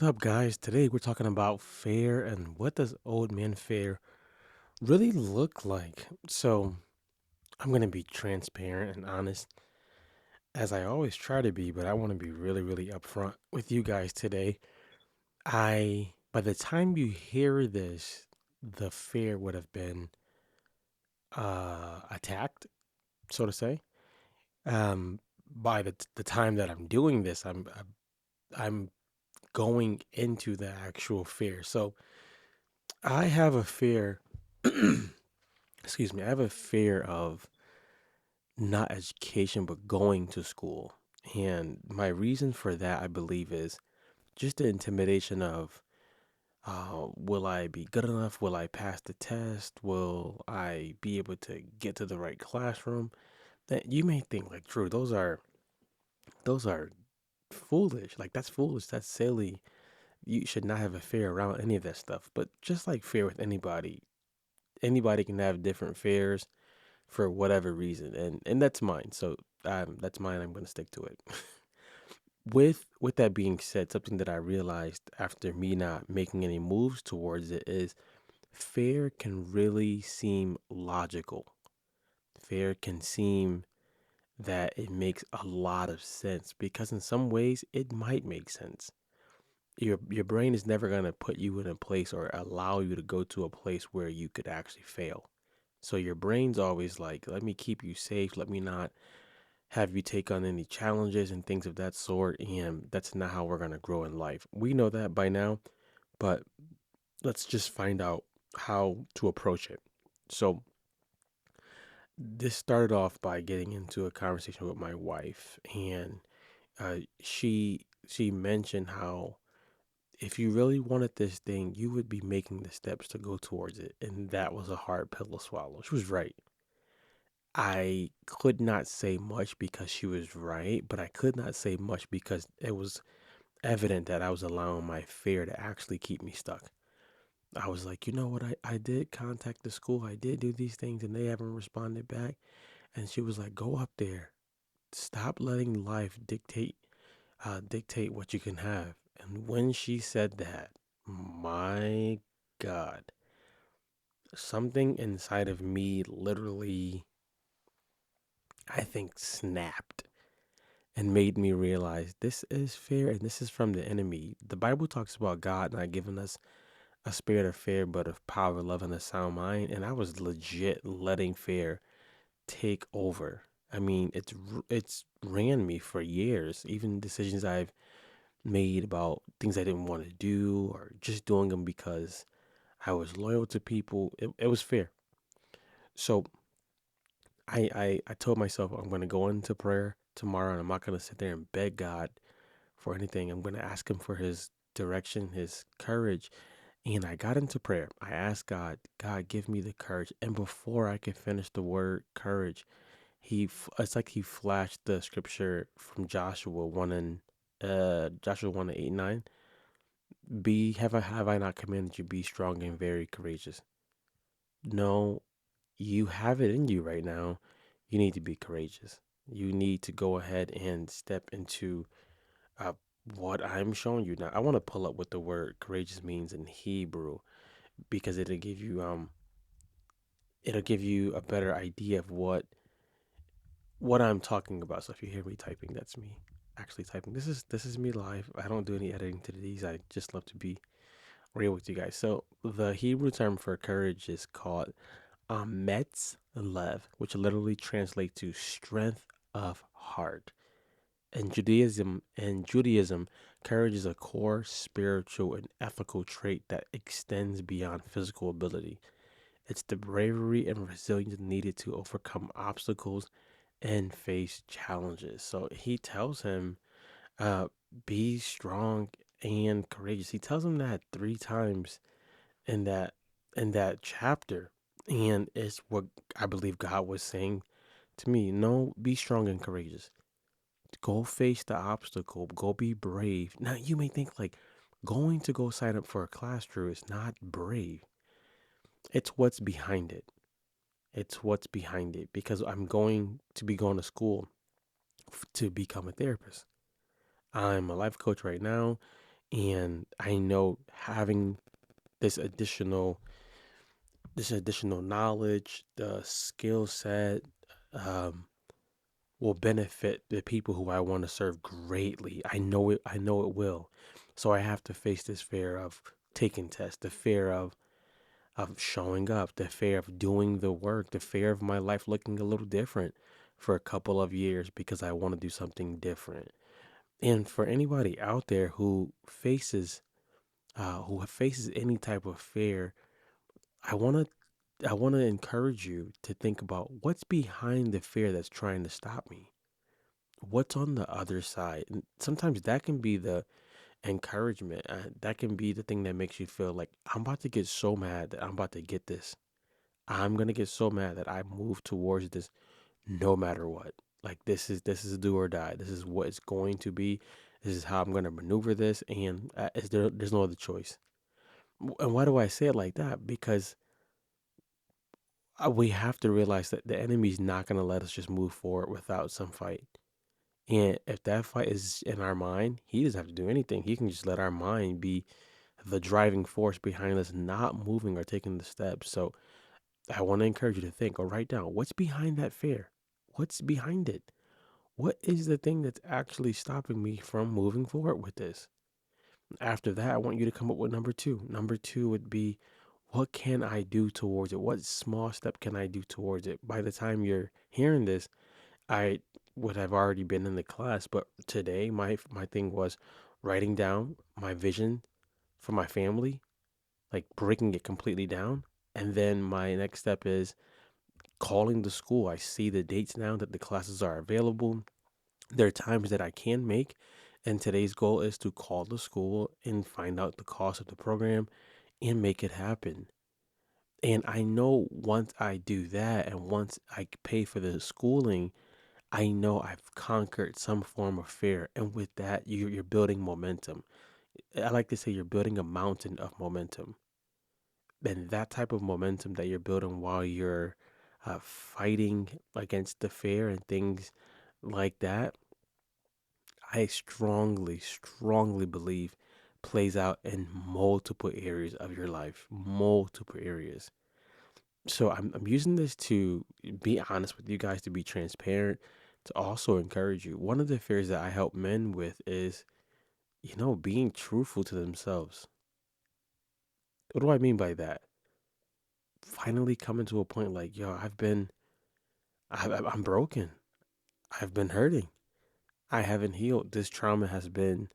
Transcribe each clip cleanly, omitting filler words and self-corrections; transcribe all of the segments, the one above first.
What's up, guys? Today we're talking about fair and what does old man fair really look like? So, I'm going to be transparent and honest as I always try to be, but I want to be really, really upfront with you guys today. By the time you hear this, the fair would have been attacked, so to say. By the time that I'm doing this, I'm going into the actual fair. So, I have a fear. Excuse me, I have a fear of not education, but going to school. And my reason for that, I believe, is just the intimidation of will I be good enough? Will I pass the test? Will I be able to get to the right classroom? That you may think like, Drew, those are foolish. Like that's foolish. That's silly. You should not have a fear around any of that stuff. But just like fear with anybody can have different fears for whatever reason, and that's mine. So that's mine. I'm gonna stick to it. With that being said, something that I realized after me not making any moves towards it is fear can really seem logical. Fear can seem that it makes a lot of sense because in some ways it might make sense. Your brain is never gonna put you in a place or allow you to go to a place where you could actually fail. So your brain's always like, let me keep you safe. Let me not have you take on any challenges and things of that sort. And that's not how we're going to grow in life. We know that by now, but let's just find out how to approach it. So, this started off by getting into a conversation with my wife, and she mentioned how if you really wanted this thing, you would be making the steps to go towards it, and that was a hard pill to swallow. She was right. I could not say much because she was right, but I could not say much because it was evident that I was allowing my fear to actually keep me stuck. I was like, you know what? I did contact the school. I did do these things and they haven't responded back. And she was like, go up there. Stop letting life dictate what you can have. And when she said that, my God, something inside of me literally, I think, snapped and made me realize this is fear and this is from the enemy. The Bible talks about God not giving us a spirit of fear, but of power, love, and a sound mind. And I was legit letting fear take over. I mean, it's ran me for years. Even decisions I've made about things I didn't want to do, or just doing them because I was loyal to people. It was fear. So I told myself I'm going to go into prayer tomorrow, and I'm not going to sit there and beg God for anything. I'm going to ask Him for His direction, His courage. And I got into prayer. I asked God, God, give me the courage. And before I could finish the word courage, it's like He flashed the scripture from Joshua 1 and Joshua 1 and 8 and 9. Have I not commanded you be strong and very courageous? No, you have it in you right now. You need to be courageous. You need to go ahead and step into uh, what I'm showing you now. I want to pull up what the word courageous means in Hebrew because it'll give you a better idea of what I'm talking about. So if you hear me typing, that's me actually typing. This is me live. I don't do any editing to these. I just love to be real with you guys. So the Hebrew term for courage is called Ametz Lev, which literally translates to strength of heart. In Judaism, courage is a core spiritual and ethical trait that extends beyond physical ability. It's the bravery and resilience needed to overcome obstacles and face challenges. So he tells him, uh, be strong and courageous. He tells him that three times in that chapter. And it's what I believe God was saying to me. No, be strong and courageous. Go face the obstacle. Go be brave. Now you may think like going to go sign up for a class, Drew, is not brave. It's what's behind it. It's what's behind it because I'm going to be going to school to become a therapist. I'm a life coach right now, And I know having this additional this additional knowledge, the skill set, um, will benefit the people who I want to serve greatly. I know it will. So I have to face this fear of taking tests, the fear of showing up, the fear of doing the work, the fear of my life looking a little different for a couple of years because I want to do something different. And for anybody out there who faces any type of fear, I want I want to encourage you to think about what's behind the fear that's trying to stop me. What's on the other side? And sometimes that can be the encouragement. That can be the thing that makes you feel like I'm about to get so mad that I'm about to get this. I'm gonna get so mad that I move towards this no matter what. Like this is do or die. This is what it's going to be. This is how I'm gonna maneuver this, and there's no other choice. And why do I say it like that? Because we have to realize that the enemy's not gonna let us just move forward without some fight. And if that fight is in our mind, he doesn't have to do anything. He can just let our mind be the driving force behind us not moving or taking the steps. So I want to encourage you to think or write down what's behind that fear? What's behind it? What is the thing that's actually stopping me from moving forward with this? After that, I want you to come up with number two. Number two would be, what can I do towards it? What small step can I do towards it? By the time you're hearing this, I would have already been in the class, but today my thing was writing down my vision for my family, like breaking it completely down. And then my next step is calling the school. I see the dates now that the classes are available. There are times that I can make, and today's goal is to call the school and find out the cost of the program and make it happen. And I know once I do that and once I pay for the schooling, I know I've conquered some form of fear. And with that, you're building momentum. I like to say you're building a mountain of momentum. And that type of momentum that you're building while you're fighting against the fear and things like that, I strongly believe plays out in multiple areas of your life, multiple areas. So I'm using this to be honest with you guys, to be transparent, to also encourage you. One of the fears that I help men with is, being truthful to themselves. What do I mean by that? Finally coming to a point like, yo, I'm broken. I've been hurting. I haven't healed. This trauma has been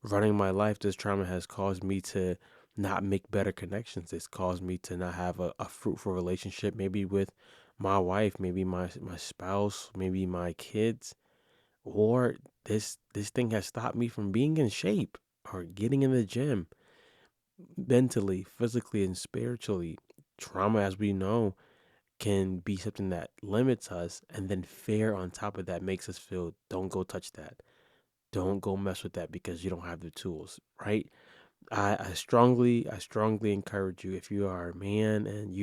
running my life. This trauma has caused me to not make better connections. It's caused me to not have a fruitful relationship, maybe with my wife, maybe my spouse, maybe my kids. Or this thing has stopped me from being in shape or getting in the gym mentally, physically, and spiritually. Trauma, as we know, can be something that limits us, and then fear on top of that makes us feel, don't go touch that. Don't go mess with that because you don't have the tools, right? I strongly encourage you, if you are a man and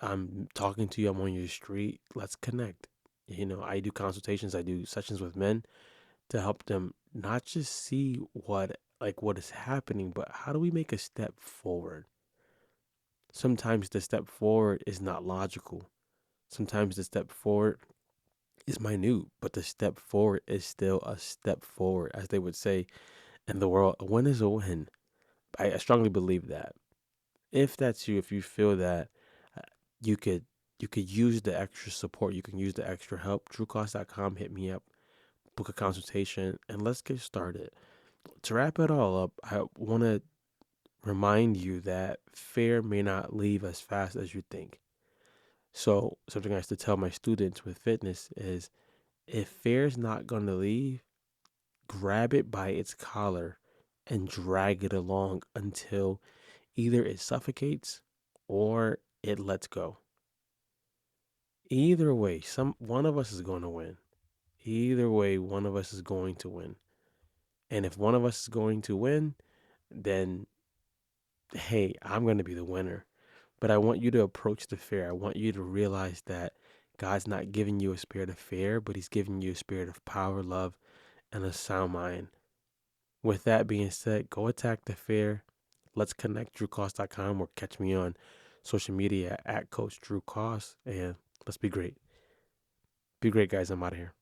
I'm talking to you, I'm on your street, let's connect. I do consultations, I do sessions with men to help them not just see what is happening, but how do we make a step forward? Sometimes the step forward is not logical. Sometimes the step forward is minute, but the step forward is still a step forward, as they would say in the world. A win is a win. I strongly believe that. If that's you, if you feel that uh, you could you could use the extra support, you can use the extra help, truecost.com, hit me up, book a consultation, and let's get started. To wrap it all up, I want to remind you that fear may not leave as fast as you think. So, something I used to tell my students with fitness is, if fear's not going to leave, grab it by its collar and drag it along until either it suffocates or it lets go. Either way, some one of us is going to win. Either way, one of us is going to win. And if one of us is going to win, then hey, I'm going to be the winner. But I want you to approach the fear. I want you to realize that God's not giving you a spirit of fear, but He's giving you a spirit of power, love, and a sound mind. With that being said, go attack the fear. Let's connect drewcost.com or catch me on social media at Coach Drew Cost. And let's be great. Be great, guys. I'm out of here.